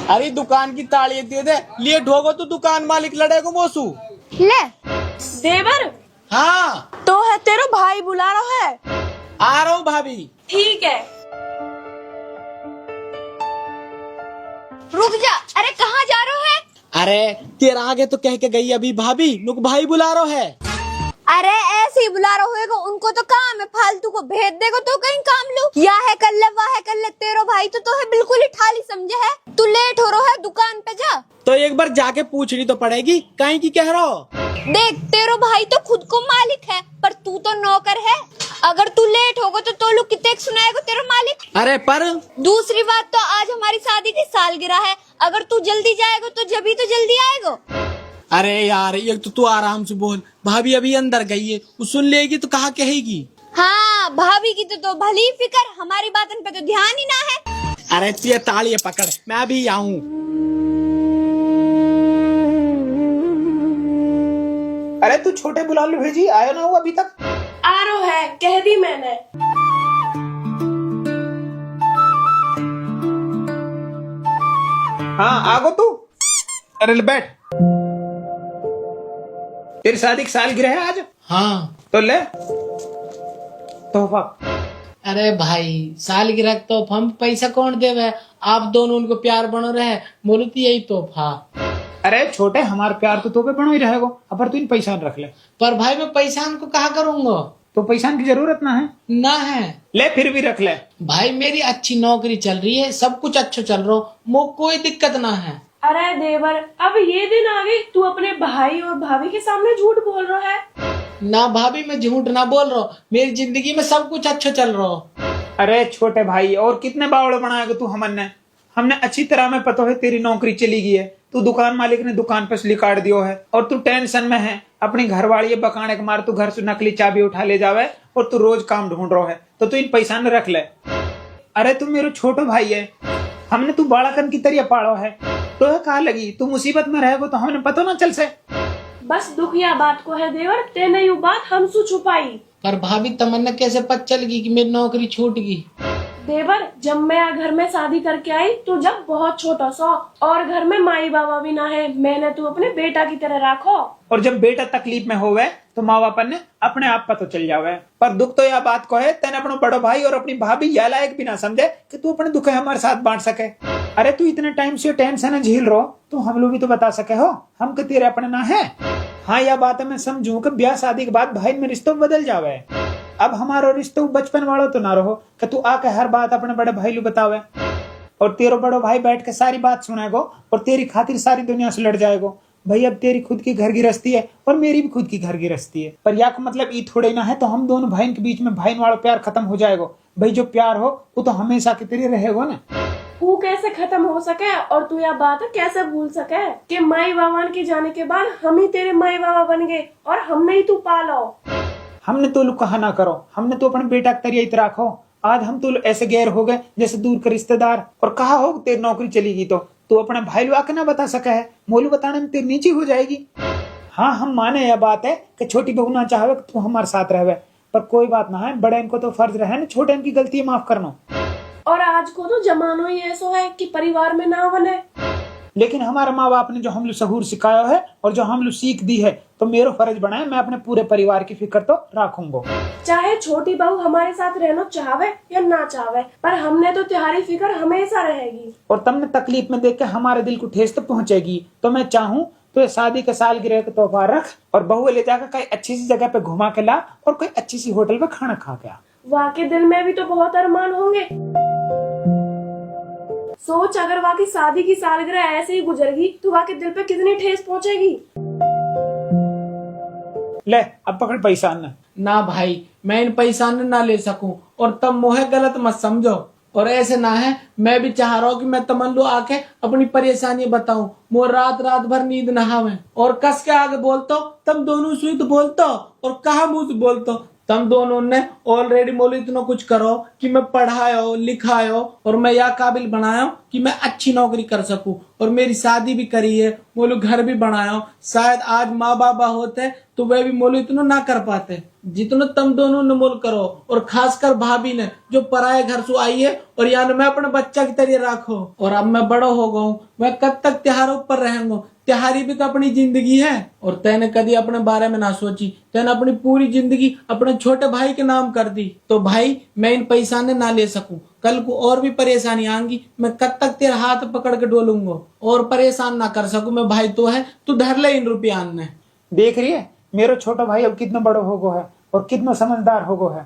अरे दुकान की ताली दे दे, लेट होगा तो दुकान मालिक लड़ेगा मोसू। ले देवर, हाँ तो है तेरा भाई बुला रहा है। आ रहा हूँ भाभी। ठीक है। रुक जा, अरे कहाँ जा रहे है? अरे तेरा आगे तो कह के गई अभी भाभी, नुक भाई बुला रहा है। अरे ऐसे ही बुला रहे होगा, उनको तो काम है, फालतू को भेज देगा तो कहीं काम लो। या है कर ले, वाह है कर ले, तेरा भाई तो है बिल्कुल ही ठाली समझे है। तू लेट हो रहा है, दुकान पे जा। तो एक बार जाके पूछनी तो पड़ेगी, कहीं की कह रहा हो। देख तेरा भाई तो खुद को मालिक है, पर तू तो नौकर है। अगर तू लेट होगा तो लोग कितने सुनाएगा तेरा मालिक। अरे पर दूसरी बात तो आज हमारी शादी की सालगिरह है, अगर तू जल्दी जाएगा तो जब ही तो जल्दी आएगा। अरे यार एक तो तू आराम से बोल, भाभी अभी अंदर गई है, वो सुन लेगी तो कहाँ कहेगी। हाँ भाभी की तो भली फिकर, हमारी बातन पे तो ध्यान ही ना है। अरे तू ये ताली पकड़, मैं अभी आऊँ। अरे तू छोटे बुलालू भेजी, आयो ना हो अभी तक। आरो है, कह दी मैंने। हाँ आगो तू। अरे ले बैठ, तेरी शादी की सालगिरह है आज। हाँ। तो ले तोहफा। अरे भाई सालगिरह तो हम पैसा कौन देवे, आप दोनों उनको प्यार बनो रहे, बोलती यही तोहफा। अरे छोटे हमारे प्यार तो तोपे बनो ही रहेगो, अब तू इन पैसा रख ले। पर भाई मैं पैसा को कहा करूंगा, तो पैसा की जरूरत ना है। ना है। ले फिर भी रख ले। भाई मेरी अच्छी नौकरी चल रही है, सब कुछ अच्छा चल रहा, मुझे कोई दिक्कत ना है। अरे देवर, अब ये दिन आ गई तू अपने भाई और भाभी के सामने झूठ बोल रहा है। ना भाभी मैं झूठ ना बोल रहा हूँ, मेरी जिंदगी में सब कुछ अच्छा चल रहा। अरे छोटे भाई और कितने बावड़े बनाएगा तू हमने अच्छी तरह में पता है तेरी नौकरी चली गई है, तू दुकान मालिक ने दुकान पे से काट दियो है और तू टेंशन में है। अपनी घरवाली बकाने के मार तू घर से नकली चाबी उठा ले जावे और तू रोज काम ढूंढ रहा है, तो तू इन पैसा न रख ले। अरे तू मेरा छोटो भाई है, हमने तू बाड़ाकन की तरह पाड़ो है, तो है कहा लगी तू मुसीबत में रहेगो तो हमने पता ना चल से। बस दुख या बात को है देवर, तेने यू बात हमसे छुपाई। पर भाभी तमन्ना कैसे पता चल गई कि मेरी नौकरी छूट गई। देवर, जब मैं घर में शादी करके आई तो जब बहुत छोटा सा और घर में माई बाबा भी ना है, मैंने तू अपने बेटा की तरह रखो। और जब बेटा तकलीफ में होवे तो माँ बाप ने अपने आप पता चल जावे। पर दुख तो यह बात को है तेने अपना बड़ो भाई और अपनी भाभी यह लायक भी ना समझे कि तू अपने दुख हमारे साथ बांट सके। अरे तू इतने टाइम से टेंशन झेल रहो तो हम लोग भी तो बता सके हो, हम के तेरे अपने ना है। हाँ यह बात है मैं समझू कि ब्याह शादी के बाद भाई में रिश्तों बदल जावे। अब हमारो रिश्तो बचपन वालों तो ना रहो कि तू आके हर बात अपने बड़े भाई लू बतावे और तेरो बड़ो भाई बैठ के सारी बात सुनाएगो और तेरी खातिर सारी दुनिया से लड़ जाएगो। भाई अब तेरी खुद की घर गिरस्ती है और मेरी भी खुद की घर गिरस्ती है, पर या मतलब ये थोड़े ना है तो हम दोनों भाई के बीच में भाई वाला प्यार खत्म हो जाएगा। भाई जो प्यार हो वो तो हमेशा की तरह रहेगा ना। वो कैसे खत्म हो सके और तू यह बात कैसे भूल सके कि माई बाबा के जाने के बाद हम ही तेरे माई बाबा बन गए और हमने ही तू पालो। हमने तो लोग कहा ना करो, हमने तो अपने बेटा के तरिया इतना रखो। आज हम तो ऐसे गैर हो गए जैसे दूर के रिश्तेदार, और कहा हो तेरी नौकरी चली गई तो तू अपने भाई लोग आके ना बता सका है, मोलू बताने में तेरी नीची हो जाएगी। हाँ हम माने यह बात है कि छोटी बहू ना चाहे तू हमारे साथ रहे, पर कोई बात ना है, बड़े इनको तो फर्ज रहे ना छोटे इनकी गलती माफ करना। और आज को तो जमानो ही ऐसा है कि परिवार में ना बने, लेकिन हमारे माँ बाप ने जो हम लोग सहूर सिखाया है और जो हम लोग सीख दी है तो मेरा फर्ज बना है मैं अपने पूरे परिवार की फिक्र तो रखूंगा। चाहे छोटी बहू हमारे साथ रहना चाहे या ना चाहे, पर हमने तो तुम्हारी फिक्र हमेशा रहेगी। और तुमने तकलीफ में देख के हमारे दिल को ठेस तो पहुंचेगी, तो मैं चाहूँ तो शादी के सालगिरह का तोहफा रख और बहू ले जाकर कहीं अच्छी सी जगह पे घुमा के ला और कोई अच्छी सी होटल पे खाना खा के आ। वाकई दिल में भी तो बहुत अरमान होंगे। सोच अगर वाकई शादी की सालगिरह ऐसे ही गुजरेगी तो वाकई दिल पे कितनी ठेस पहुंचेगी। ले अब पकड़ पैसा न। ना भाई मैं इन पैसा ना ले सकूं, और तब मोहे गलत मत समझो, और ऐसे ना है मैं भी चाह रहा हूँ कि मैं तमन्नू आके अपनी परेशानी बताऊं, वो रात रात भर नींद न आवे और कस के आगे बोलतो, तुम दोनों शुद्ध बोलतो और कहा मुंह से बोलतो। तुम दोनों ने ऑलरेडी मोल इतना कुछ करो कि मैं पढ़ायो लिखायो और मैं यह काबिल बनायो कि मैं अच्छी नौकरी कर सकूं, और मेरी शादी भी करी है, मोलू घर भी बनायो। शायद आज माँ बाबा होते तो वे भी मोलू इतना ना कर पाते। जितना तुम दोनों ने मोल करो, और खासकर भाभी ने जो पराये घर से आई है और यानी मैं अपने बच्चा की तरह रखो। और अब मैं बड़ा हो गया हूँ, मैं कब तक त्योहारों पर रहूंगा? त्योहारी भी तो अपनी जिंदगी है। और तैने कभी अपने बारे में ना सोची, तैने अपनी पूरी जिंदगी अपने छोटे भाई के नाम कर दी। तो भाई मैं इन पैसा ने ना ले सकूं, कल को और भी परेशानी आएंगी, मैं कब तक तेरा हाथ पकड़ के डोलूंगा और परेशान ना कर सकूं मैं। भाई तो है, तू धर ले इन रुपया ने। देख रही है मेरा छोटा भाई अब कितना बड़ो हो गो है और कितना समझदार हो गो है।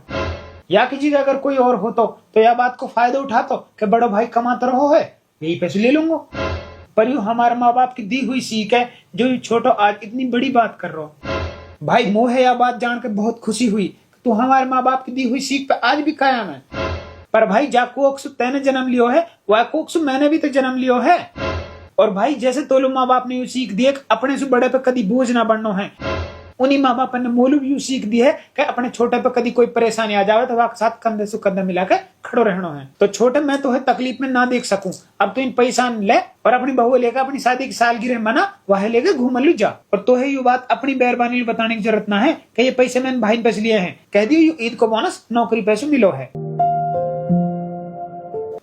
या की जगह अगर कोई और हो तो यह बात को फायदा उठा तो कि बड़ो भाई कमाता रहो है, यही पैसे ले लूंगा। पर यूं हमारे माँ बाप की दी हुई सीख है जो ये छोटो आज इतनी बड़ी बात कर रहा हो। भाई मोह यह बात जान के बहुत खुशी हुई, तू हमारे माँ बाप की दी हुई सीख पे आज भी कायम है। पर भाई जा कोक्सु तैने जन्म लियो है, वह कोक्सु मैंने भी तो जन्म लियो है। और भाई जैसे तोलो माँ बाप ने यू सीख दी अपने से बड़े पे कभी बोझ ना बनना है, उन्हीं माँ बाप ने मोलू भी यू सीख दी है कि अपने छोटे पे कभी कोई परेशानी आ जावे तो वह साथ कंधे से कंधे मिला के खड़ो रहना है। तो छोटे मैं तो है तकलीफ में ना देख सकूं, अब तो इन पैसा ले और अपनी बहू लेकर अपनी शादी की सालगिरह मना, वह लेके घूम लू जा। और तो है यू बात अपनी मेहरबानी बताने की जरूरत ना है कि ये पैसे मैंने भाई पैसे लिए हैं, कह दियो यू ईद को बोनस नौकरी पैसे मिलो है।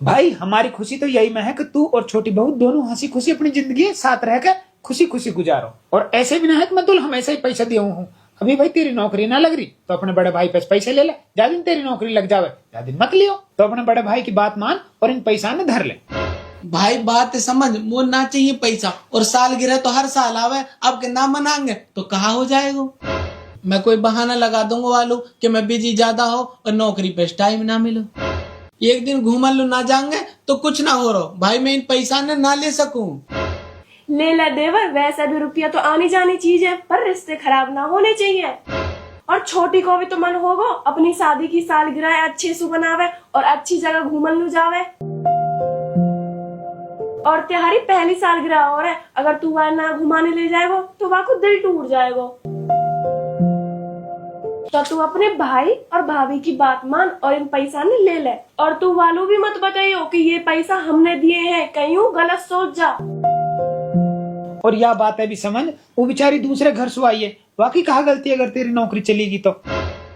भाई हमारी खुशी तो यही में है कि तू और छोटी बहू दोनों हंसी खुशी अपनी जिंदगी साथ रहकर खुशी खुशी गुजारो। और ऐसे भी ना है कि मैं तुल हमेशा ही पैसा दिया हूँ, अभी भाई तेरी नौकरी ना लग रही तो अपने बड़े भाई पैसे ले ले, ज्यादा दिन तेरी नौकरी लग जावे ज्यादा दिन मत लियो, तो अपने बड़े भाई की बात मान और इन पैसा ने धर ले। भाई बात समझ, मोल ना चाहिए पैसा, और सालगिरह तो हर साल आवे, अब के ना मनाएंगे तो कहाँ हो जाएगा। मैं कोई बहाना लगा दूंगा वालू कि मैं बिजी ज्यादा हो और नौकरी पे टाइम ना मिलो। एक दिन घूमल लो ना जाएंगे तो कुछ ना हो रहा भाई, मैं इन पैसा ने ना ले सकूं। ले ला देवर, वैसा भी रुपया तो आनी जानी चीज है, पर रिश्ते खराब ना होने चाहिए। और छोटी को भी तो मन होगा अपनी शादी की सालगिरह अच्छे से बनावे और अच्छी जगह घूमन लू जावे। और त्योहारी पहली सालगिरह और है, अगर तू वह ना घुमाने ले जाएगो तो वह को दिल टूट जाएगो। तो तू अपने भाई और भाभी की बात मान और इन पैसा ने ले ले। और तू वालों भी मत बताइयो कि ये पैसा हमने दिए हैं, कहीं गलत सोच जा। और यह बात है भी समझ, वो बेचारी दूसरे घर से आई है, वाकई कहा गलती अगर तेरी नौकरी चलेगी तो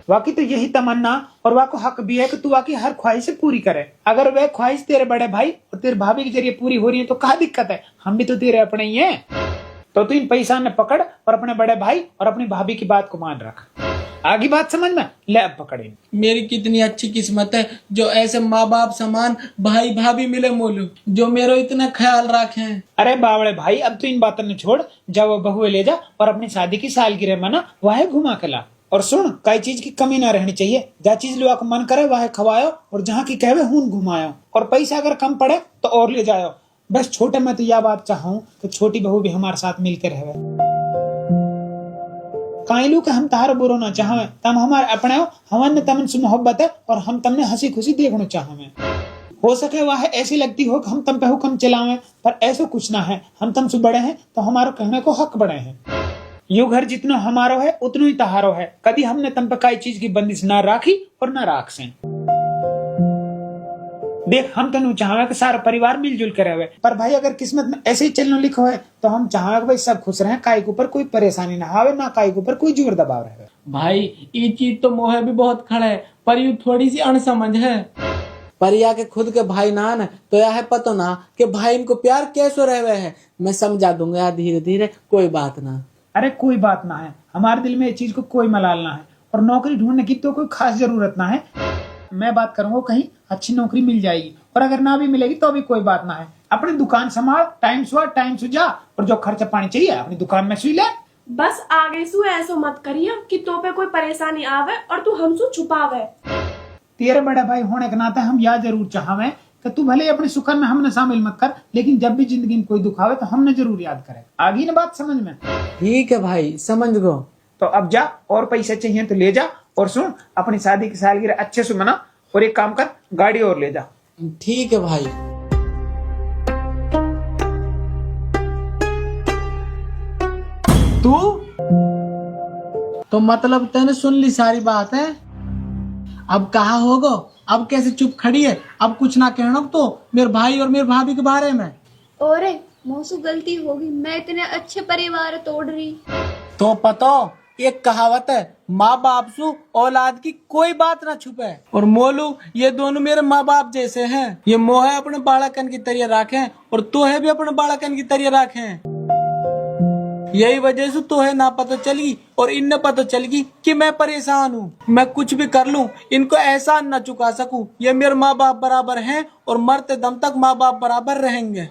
वाकई तो यही तमन्ना और वाको हक भी है कि तू वाकई हर ख्वाहिश पूरी करे। अगर वह ख्वाहिश तेरे बड़े भाई और तेरे भाभी के जरिए पूरी हो रही है तो कहा दिक्कत है, हम भी तो तेरे अपने ही हैं। तो तू इन पैसा ने पकड़ और अपने बड़े भाई और अपनी भाभी की बात को मान रख। आगे बात समझ में ले, अब पकड़े। मेरी कितनी अच्छी किस्मत है जो ऐसे माँ बाप समान भाई भाभी मिले मोलू, जो मेरा इतना ख्याल रखे। अरे बावड़े भाई अब तो इन बातों ने छोड़, जा वो बहुए ले जा और अपनी शादी की सालगिरह मना, वह घुमा के ला। और सुन, कई चीज की कमी ना रहनी चाहिए, जहाँ चीज लोगों को मन करे वह खवायो और जहाँ की कहवे हूं घुमायो। और पैसा अगर कम पड़े तो और ले जायो। बस छोटे मैं तो यह बात चाहूँ कि छोटी बहू भी हमारे साथ मिलकर रहे। काइलू के हम तार बुरो ना चाहवे, तम हमारे अपने हो, हमने तमन से मोहब्बत है और हम तमने हंसी खुशी देखना चाहवे। हो सके वह ऐसी लगती हो कि हम तम पे हुक्म चलावे, पर ऐसा कुछ ना है। हम तम से बड़े हैं तो हमारे कहने को हक बड़े हैं। यू घर जितना हमारो है उतना ही तहारो है, कभी हमने तम पे कई चीज की बंदिश ना राखी और ना राख से। देख हम तो नहीं चाहवे कि सारा परिवार मिलजुल कर रहे, पर भाई अगर किस्मत में ऐसे ही चलना लिखो है तो हम चाहवे कि भाई सब खुश रहे, काई के ऊपर कोई परेशानी ना आवे, ना काई के ऊपर कोई जोर दबाव रहे। भाई ये चीज तो मोहे भी बहुत खड़ा है, पर यू थोड़ी सी अनसमझ है। पर या के खुद के भाई ना न तो यह है पतो ना कि भाई इनको प्यार कैसे रहे है। मैं समझा दूंगा यार धीरे धीरे, कोई बात ना। अरे कोई बात ना है, हमारे दिल में ये चीज को कोई मलाल ना है और नौकरी ढूंढने की तो कोई खास जरूरत ना है। मैं बात करूंगा कहीं अच्छी नौकरी मिल जाएगी, और अगर ना भी मिलेगी तो भी कोई बात ना है। अपनी दुकान संभाल, टाइम से जा, और जो खर्चा पानी चाहिए अपनी दुकान में सुई ले। बस आगे सु ऐसो मत करियो कि तो पे कोई परेशानी आवे और तू हमसु छुपावे। तेरे बड़े भाई होने के नाते हम यह जरूर चाहवे कि तू भले अपने सुखन में हमने शामिल मत कर, लेकिन जब भी जिंदगी में कोई दुख आवे तो हमने जरूर याद करे। आगे ना बात समझ में? ठीक है भाई, समझ गो। तो अब जा, और पैसे चाहिए तो ले जा, और सुन अपनी शादी की सालगिरह अच्छे से मना, और एक काम कर गाड़ी और ले जा। ठीक है भाई। तू तो मतलब तैने सुन ली सारी बात है, अब कहा होगा, अब कैसे चुप खड़ी है? अब कुछ ना कहना तो मेरे भाई और मेरे भाभी के बारे में। ओरे मौसू गलती होगी, मैं इतने अच्छे परिवार तोड़ रही। तो पतो एक कहावत है, माँ बाप से औलाद की कोई बात ना छुपे। और मोलू ये दोनों मेरे माँ बाप जैसे हैं। ये मोहे अपने बालकन की तरह रखें और तोहे भी अपने बालकन की तरह रखें। यही वजह से तोहे ना पता चली और इन्हें पता चलेगी कि मैं परेशान हूँ। मैं कुछ भी कर लूँ, इनको एहसान न चुका सकूँ। ये मेरे माँ बाप बराबर हैं और मरते दम तक माँ बाप बराबर रहेंगे।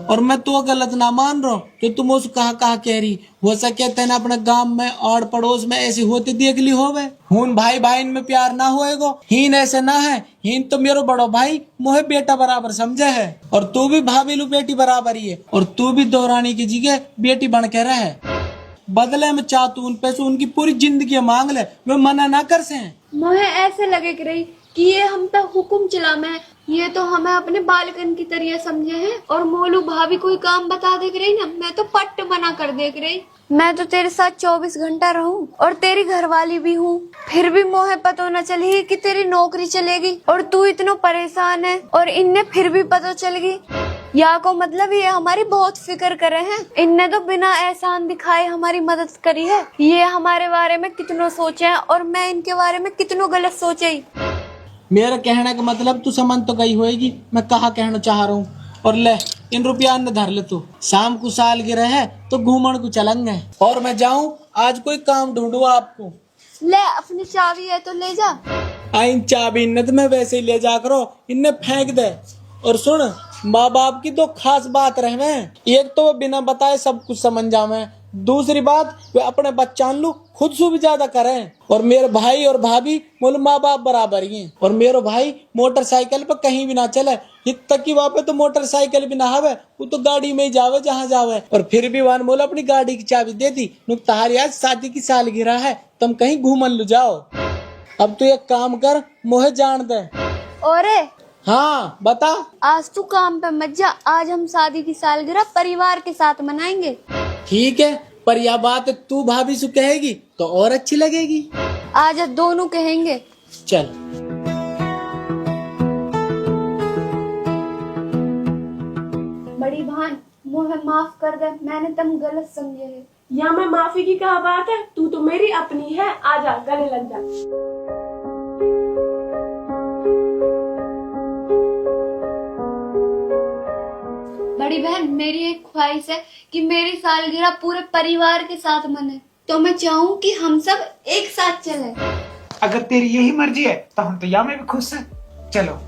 और मैं तो गलत ना मान रहा हूँ कि तुम उस कहा कह रही। हो सके तेने अपने गांव में और पड़ोस में ऐसी होती देख ली होवे। हुन भाई भाई में प्यार ना होएगो। हीन ऐसे ना है। हीन तो मेरो बड़ो भाई मोहे बेटा बराबर समझे है। और तू भी भाभी लू बेटी बराबर ही है। और तू भी दौरानी की जगह बेटी बन के रहे। बदले में चाह तू उन पैसे उनकी पूरी जिंदगी मांग ले, वे मना ना कर से। मुझे ऐसे लगे कि रही कि ये हम पे हुक्म चला में, ये तो हमें अपने बालकन की तरह समझे हैं। और मोलू भाभी कोई काम बता देख रही ना, मैं तो पट्ट मना कर देख रही। मैं तो तेरे साथ 24 घंटा रहूं और तेरी घरवाली भी हूँ, फिर भी मोहे पता न चली कि तेरी नौकरी चलेगी और तू इतना परेशान है और इन्हें फिर भी पता चलेगी। या को मतलब ये हमारी बहुत फिक्र करे हैं। इनने तो बिना एहसान दिखाए हमारी मदद करी है। ये हमारे बारे में कितनों सोचे हैं और मैं इनके बारे में कितनों गलत सोचे। मेरा कहने का मतलब तू समझ तो गई होएगी मैं कहा कहना चाह रहा हूँ। और ले इन रुपया न धर ले तू। शाम को सालगिरह है तो घूमन को चलेंगे। और मैं जाऊँ आज कोई काम ढूंढूं आपको। ले अपनी चाबी है तो ले जा। इन चाबी इन्ने तो मैं वैसे ही ले जा करो, इन्ने फेंक दे। और सुन, माँ बाप की तो खास बात रहे। एक तो वो बिना बताए सब कुछ समझ जावे। दूसरी बात वे अपने बच्चान लू खुद से भी ज्यादा करें। और मेरे भाई और भाभी मोल माँ बाप बराबर ही हैं। और मेरे भाई मोटरसाइकिल पे कहीं भी ना चले, इत तक की वहाँ पे तो मोटरसाइकिल भी ना आवे, वो तो गाड़ी में ही जावे जहाँ जावे। और फिर भी वान मोल अपनी गाड़ी की चाबी दे दी, तुम्हारी आज शादी की सालगिरह है, तुम कहीं घूमन लो जाओ। अब तो एक काम कर, मोहे जान दे। और हाँ बता। आज तू काम पे मत जा, आज हम शादी की सालगिरह परिवार के साथ मनाएंगे। ठीक है, पर यह बात तू भाभी से कहेगी तो और अच्छी लगेगी। आज दोनों कहेंगे। चल। बड़ी बहन मुझे माफ कर दे, मैंने तुम गलत समझे है। या मैं माफी की क्या बात है, तू तो मेरी अपनी है। आजा गले लग जा। बड़ी बहन मेरी एक ख्वाहिश है कि मेरी सालगिरह पूरे परिवार के साथ मने, तो मैं चाहूँ कि हम सब एक साथ चलें। अगर तेरी यही मर्जी है तो हम तो या में भी खुश हैं। चलो।